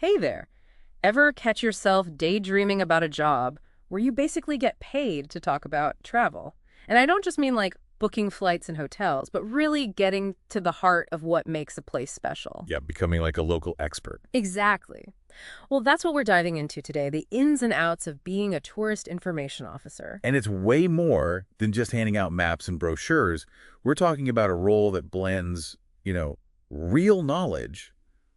Hey there. Ever catch yourself daydreaming about a job where you basically get paid to talk about travel? And I don't just mean like booking flights and hotels, but really getting to the heart of what makes a place special. Yeah, becoming like a local expert. Exactly. Well, that's what we're diving into today, the ins and outs of being a tourist information officer. And it's way more than just handing out maps and brochures. We're talking about a role that blends, real knowledge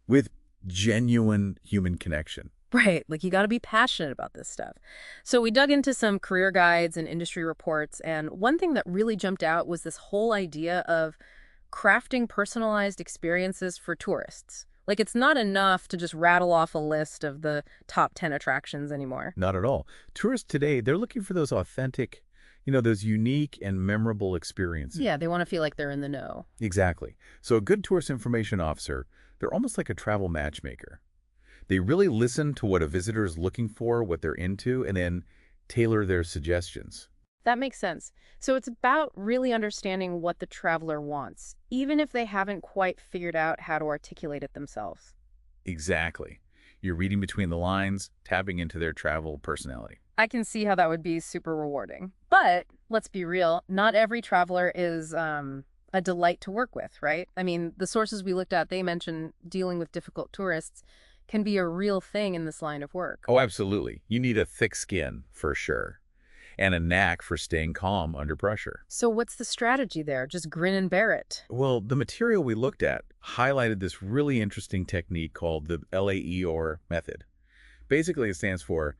with genuine human connection. Right, like you got to be passionate about this stuff. So we dug into some career guides and industry reports, and one thing that really jumped out was this whole idea of crafting personalized experiences for tourists. Like it's not enough to just rattle off a list of the top 10 attractions anymore. Not at all. Tourists today, they're looking for those authentic, those unique and memorable experiences. Yeah, they want to feel like they're in the know. Exactly. So a good tourist information officer, they're almost like a travel matchmaker. They really listen to what a visitor is looking for, what they're into, and then tailor their suggestions. That makes sense. So it's about really understanding what the traveler wants, even if they haven't quite figured out how to articulate it themselves. Exactly. You're reading between the lines, tapping into their travel personality. I can see how that would be super rewarding. But let's be real, not every traveler is a delight to work with, right? I mean, the sources we looked at, they mentioned dealing with difficult tourists can be a real thing in this line of work. Oh, absolutely. You need a thick skin, for sure, and a knack for staying calm under pressure. So what's the strategy there? Just grin and bear it. Well, the material we looked at highlighted this really interesting technique called the LAEOR method. Basically, it stands for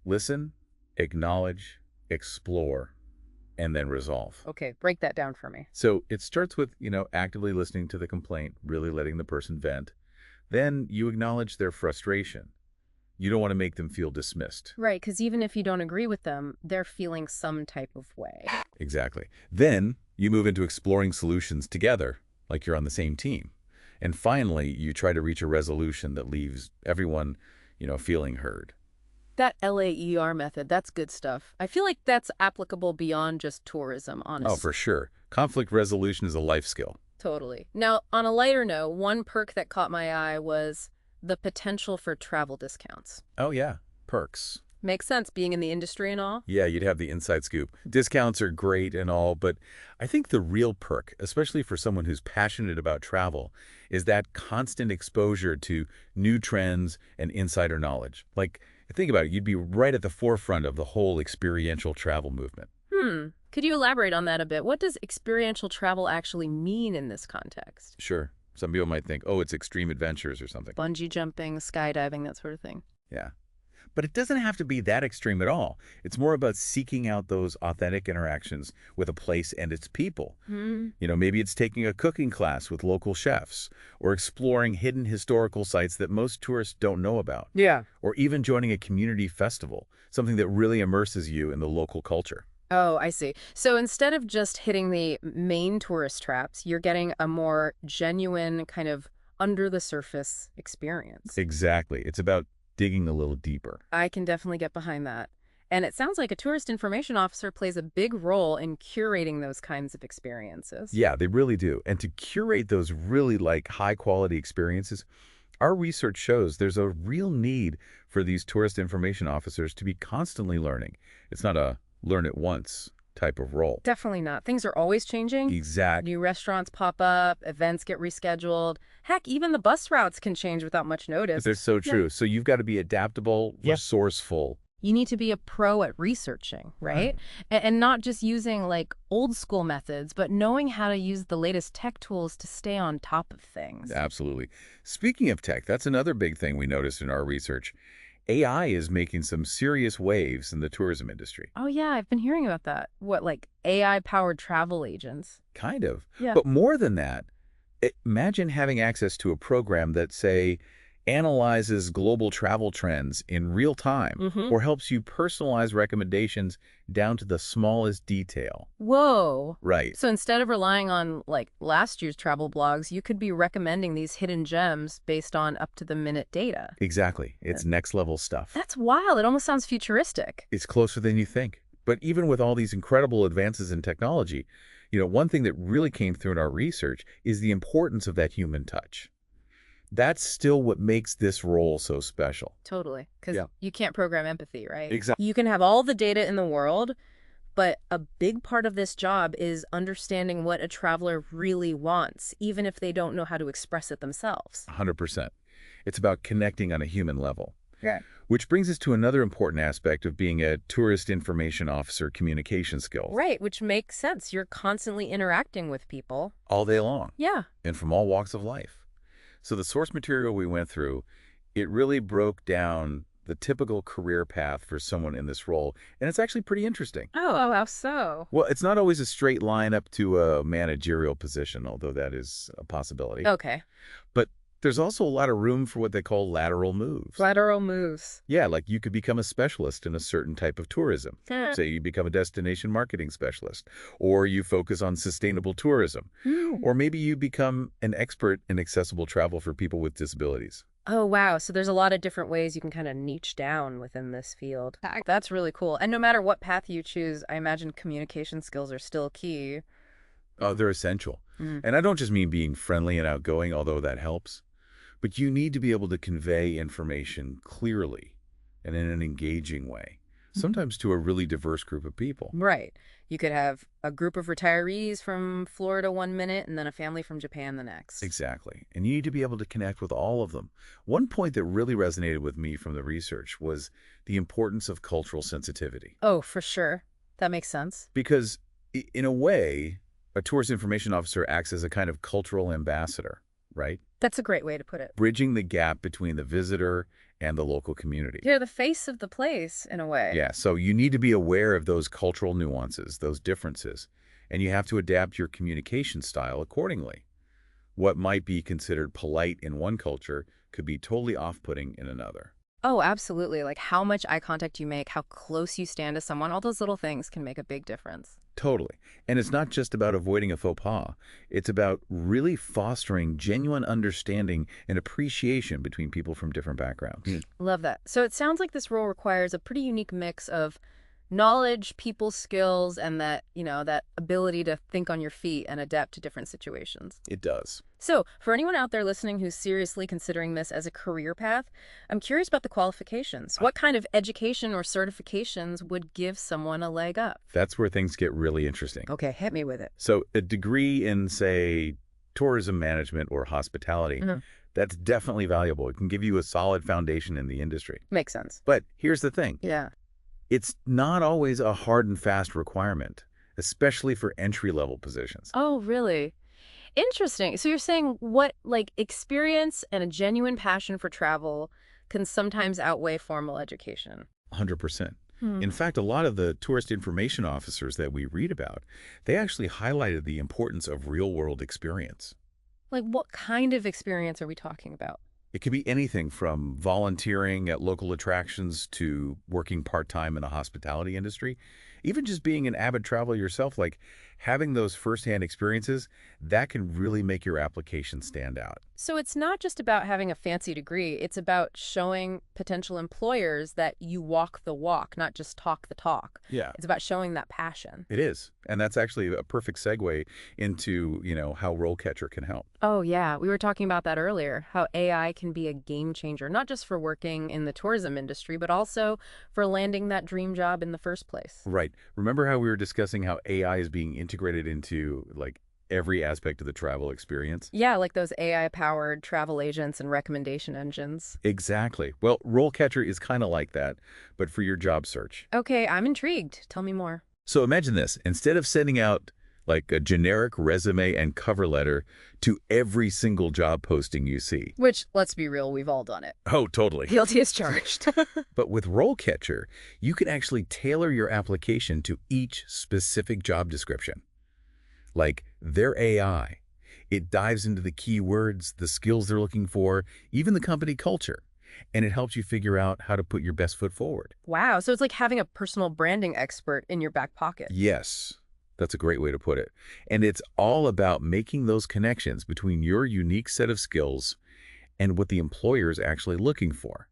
listen, acknowledge, explore, and then resolve. Okay, break that down for me. So it starts with, actively listening to the complaint, really letting the person vent. Then you acknowledge their frustration. You don't want to make them feel dismissed. Right, because even if you don't agree with them, they're feeling some type of way. Exactly. Then you move into exploring solutions together, like you're on the same team. And finally, you try to reach a resolution that leaves everyone, feeling heard. That LAER method, that's good stuff. I feel like that's applicable beyond just tourism, honestly. Oh, for sure. Conflict resolution is a life skill. Totally. Now, on a lighter note, one perk that caught my eye was the potential for travel discounts. Oh, yeah. Perks. Makes sense, being in the industry and all. Yeah, you'd have the inside scoop. Discounts are great and all, but I think the real perk, especially for someone who's passionate about travel, is that constant exposure to new trends and insider knowledge. Like, think about it, you'd be right at the forefront of the whole experiential travel movement. Could you elaborate on that a bit? What does experiential travel actually mean in this context? Sure. Some people might think, oh, it's extreme adventures or something. Bungee jumping, skydiving, that sort of thing. Yeah. But it doesn't have to be that extreme at all. It's more about seeking out those authentic interactions with a place and its people. Maybe it's taking a cooking class with local chefs, or exploring hidden historical sites that most tourists don't know about. Yeah. Or even joining a community festival, something that really immerses you in the local culture. Oh, I see. So instead of just hitting the main tourist traps, you're getting a more genuine kind of under-the-surface experience. Exactly. It's about digging a little deeper. I can definitely get behind that. And it sounds like a tourist information officer plays a big role in curating those kinds of experiences. Yeah, they really do. And to curate those really high-quality experiences, our research shows there's a real need for these tourist information officers to be constantly learning. It's not a learn it once type of role. Definitely not. Things are always changing. Exactly. New restaurants pop up, events get rescheduled. Heck, even the bus routes can change without much notice. They're so true. Yeah. So you've got to be adaptable, resourceful. You need to be a pro at researching, right? And not just using old school methods, but knowing how to use the latest tech tools to stay on top of things. Absolutely. Speaking of tech, that's another big thing we noticed in our research. AI is making some serious waves in the tourism industry. Oh, yeah, I've been hearing about that. What, like AI-powered travel agents? Kind of. Yeah. But more than that, imagine having access to a program that, say, analyzes global travel trends in real time or helps you personalize recommendations down to the smallest detail. Whoa. Right. So instead of relying on last year's travel blogs, you could be recommending these hidden gems based on up-to-the-minute data. Exactly. It's next level stuff. That's wild. It almost sounds futuristic. It's closer than you think. But even with all these incredible advances in technology, one thing that really came through in our research is the importance of that human touch. That's still what makes this role so special. Totally. Because Yeah, you can't program empathy, right? exactly. You can have all the data in the world, but a big part of this job is understanding what a traveler really wants, even if they don't know how to express it themselves. 100%. It's about connecting on a human level. Yeah. Which brings us to another important aspect of being a tourist information officer, communication skills. Right, which makes sense. You're constantly interacting with people. All day long, Yeah. and from all walks of life. So the source material we went through, it really broke down the typical career path for someone in this role, and it's actually pretty interesting. Oh, how so? Well, it's not always a straight line up to a managerial position, although that is a possibility. Okay. But there's also a lot of room for what they call lateral moves. Lateral moves. Yeah, like you could become a specialist in a certain type of tourism. Hmm. Say you become a destination marketing specialist, or you focus on sustainable tourism, or maybe you become an expert in accessible travel for people with disabilities. Oh, wow. So there's a lot of different ways you can kind of niche down within this field. That's really cool. And no matter what path you choose, I imagine communication skills are still key. Oh, they're essential. Mm. And I don't just mean being friendly and outgoing, although that helps, but you need to be able to convey information clearly and in an engaging way, sometimes to a really diverse group of people. Right. You could have a group of retirees from Florida 1 minute and then a family from Japan the next. Exactly. And you need to be able to connect with all of them. One point that really resonated with me from the research was the importance of cultural sensitivity. Oh, for sure. That makes sense. Because in a way, a tourist information officer acts as a kind of cultural ambassador, right? That's a great way to put it. Bridging the gap between the visitor and the local community. You're the face of the place, in a way. Yeah, so you need to be aware of those cultural nuances, those differences, and you have to adapt your communication style accordingly. What might be considered polite in one culture could be totally off-putting in another. Oh, absolutely. Like how much eye contact you make, how close you stand to someone, all those little things can make a big difference. Totally. And it's not just about avoiding a faux pas. It's about really fostering genuine understanding and appreciation between people from different backgrounds. Love that. So it sounds like this role requires a pretty unique mix of knowledge, people skills, and that ability to think on your feet and adapt to different situations. It does. So, for anyone out there listening who's seriously considering this as a career path, I'm curious about the qualifications. What kind of education or certifications would give someone a leg up? That's where things get really interesting. Okay, hit me with it. So a degree in, say, tourism management or hospitality, that's definitely valuable. It can give you a solid foundation in the industry. Makes sense. But here's the thing. Yeah. It's not always a hard and fast requirement, especially for entry-level positions. Oh, really? Interesting. So you're saying like experience and a genuine passion for travel can sometimes outweigh formal education. 100%. Hmm. In fact, a lot of the tourist information officers that we read about, they actually highlighted the importance of real-world experience. Like what kind of experience are we talking about? It could be anything from volunteering at local attractions to working part-time in the hospitality industry. Even just being an avid traveler yourself, like having those firsthand experiences, that can really make your application stand out. So it's not just about having a fancy degree. It's about showing potential employers that you walk the walk, not just talk the talk. Yeah, It's about showing that passion. it is. And that's actually a perfect segue into, how RoleCatcher can help. Oh, yeah. We were talking about that earlier, how AI can be a game changer, not just for working in the tourism industry, but also for landing that dream job in the first place. Right. Remember how we were discussing how AI is being integrated into, every aspect of the travel experience? Yeah, like those AI-powered travel agents and recommendation engines. Exactly. Well, RoleCatcher is kind of like that, but for your job search. Okay, I'm intrigued. Tell me more. So imagine this. Instead of sending out like a generic resume and cover letter to every single job posting you see. Which, let's be real, we've all done it. Oh, totally. Guilty as charged. But with RoleCatcher, you can actually tailor your application to each specific job description. Like their AI, it dives into the keywords, the skills they're looking for, even the company culture, and it helps you figure out how to put your best foot forward. Wow, so it's like having a personal branding expert in your back pocket. Yes, that's a great way to put it. And it's all about making those connections between your unique set of skills and what the employer is actually looking for,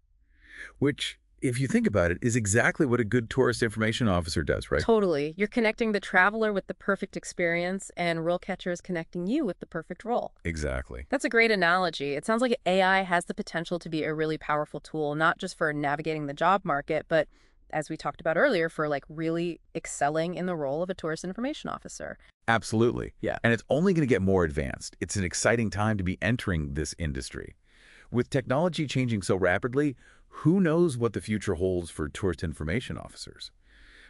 which if you think about it, is exactly what a good tourist information officer does, right? Totally. You're connecting the traveler with the perfect experience, and RoleCatcher is connecting you with the perfect role. Exactly. That's a great analogy. It sounds like AI has the potential to be a really powerful tool, not just for navigating the job market, but as we talked about earlier, for like really excelling in the role of a tourist information officer. Absolutely. Yeah. And it's only going to get more advanced. It's an exciting time to be entering this industry. With technology changing so rapidly, who knows what the future holds for tourist information officers?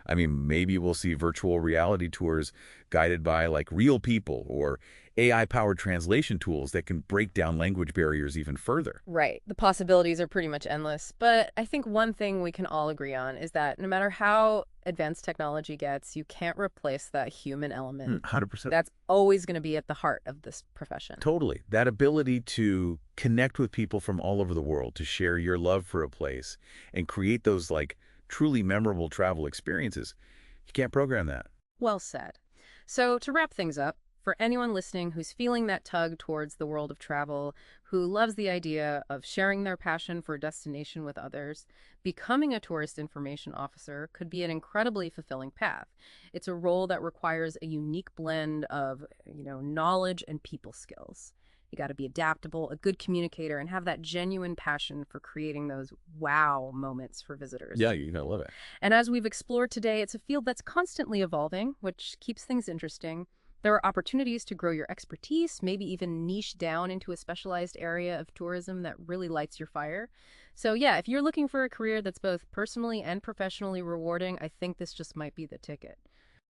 I mean, maybe we'll see virtual reality tours guided by like real people or AI-powered translation tools that can break down language barriers even further. Right. The possibilities are pretty much endless. But I think one thing we can all agree on is that no matter how advanced technology gets, you can't replace that human element. 100%. That's always going to be at the heart of this profession. Totally. That ability to connect with people from all over the world, to share your love for a place and create those like truly memorable travel experiences. You can't program that. Well said. So, to wrap things up, for anyone listening who's feeling that tug towards the world of travel, who loves the idea of sharing their passion for a destination with others, becoming a tourist information officer could be an incredibly fulfilling path. It's a role that requires a unique blend of, knowledge and people skills. You got to be adaptable, a good communicator, and have that genuine passion for creating those wow moments for visitors. Yeah, you're going to love it. And as we've explored today, it's a field that's constantly evolving, which keeps things interesting. There are opportunities to grow your expertise, maybe even niche down into a specialized area of tourism that really lights your fire. So yeah, if you're looking for a career that's both personally and professionally rewarding, I think this just might be the ticket.